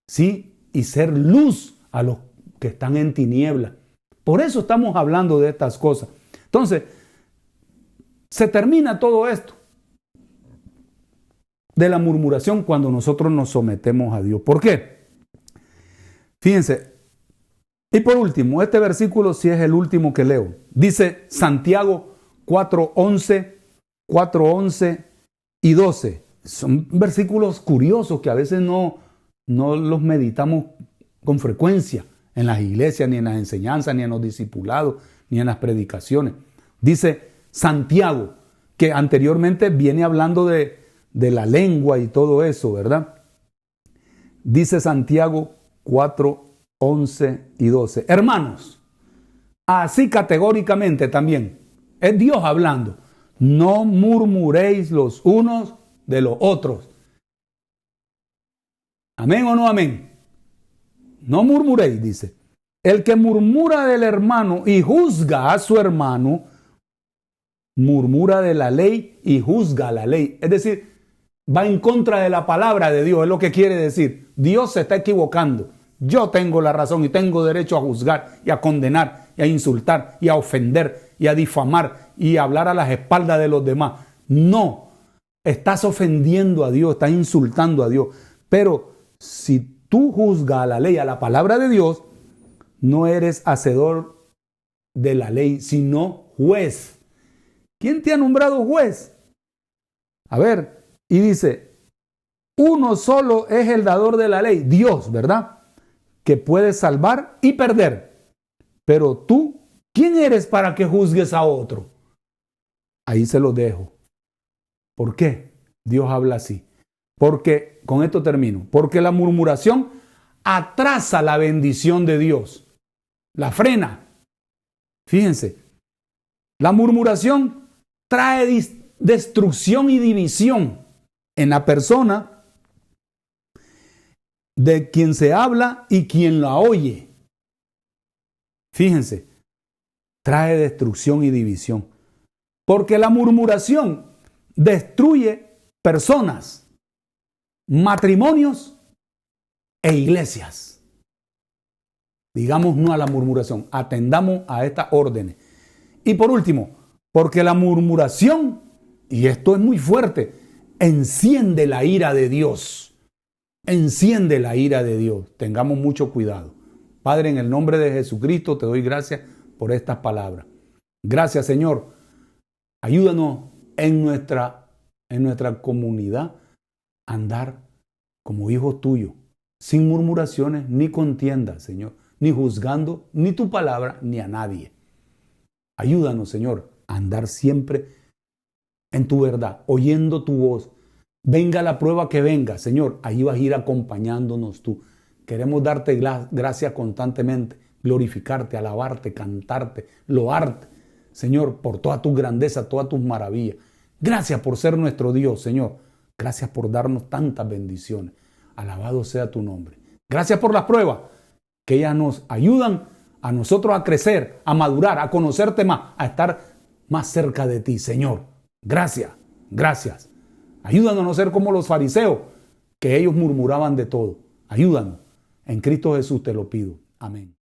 ¿sí? Y ser luz a los que están en tinieblas. Por eso estamos hablando de estas cosas. Entonces, se termina todo esto de la murmuración cuando nosotros nos sometemos a Dios. ¿Por qué? Fíjense. Y por último, este versículo sí es el último que leo. Dice Santiago 4:11 y 12. Son versículos curiosos que a veces no los meditamos con frecuencia en las iglesias, ni en las enseñanzas, ni en los discipulados, ni en las predicaciones. Dice Santiago, que anteriormente viene hablando de la lengua y todo eso, ¿verdad? Dice Santiago 4:11 y 12. Hermanos, así categóricamente también, es Dios hablando, no murmuréis los unos de los otros. ¿Amén o no amén? No murmuréis, dice. El que murmura del hermano y juzga a su hermano, murmura de la ley y juzga la ley. Es decir, va en contra de la palabra de Dios, es lo que quiere decir. Dios se está equivocando. Yo tengo la razón y tengo derecho a juzgar y a condenar y a insultar y a ofender y a difamar y a hablar a las espaldas de los demás. No, estás ofendiendo a Dios, estás insultando a Dios. Pero si tú juzgas a la ley, a la palabra de Dios, no eres hacedor de la ley, sino juez. ¿Quién te ha nombrado juez? A ver, y dice, uno solo es el dador de la ley, Dios, ¿verdad? Que puede salvar y perder. Pero tú, ¿quién eres para que juzgues a otro? Ahí se lo dejo. ¿Por qué? Dios habla así. Porque, con esto termino, porque la murmuración atrasa la bendición de Dios. La frena. Fíjense, la murmuración trae destrucción y división en la persona de quien se habla y quien la oye. Fíjense, trae destrucción y división. Porque la murmuración destruye personas, matrimonios e iglesias. Digamos no a la murmuración, atendamos a estas órdenes. Y por último, porque la murmuración, y esto es muy fuerte, enciende la ira de Dios. Enciende la ira de Dios. Tengamos mucho cuidado. Padre, en el nombre de Jesucristo te doy gracias por estas palabras. Gracias, Señor. Ayúdanos en nuestra comunidad a andar como hijos tuyos, sin murmuraciones ni contiendas, Señor, ni juzgando ni tu palabra ni a nadie. Ayúdanos, Señor, a andar siempre en tu verdad, oyendo tu voz. Venga la prueba que venga, Señor, ahí vas a ir acompañándonos tú. Queremos darte gracias constantemente, glorificarte, alabarte, cantarte, loarte, Señor, por toda tu grandeza, todas tus maravillas. Gracias por ser nuestro Dios, Señor. Gracias por darnos tantas bendiciones. Alabado sea tu nombre. Gracias por las pruebas, que ellas nos ayudan a nosotros a crecer, a madurar, a conocerte más, a estar más cerca de ti, Señor. Gracias, gracias. Ayúdanos a no ser como los fariseos, que ellos murmuraban de todo. Ayúdanos. En Cristo Jesús te lo pido. Amén.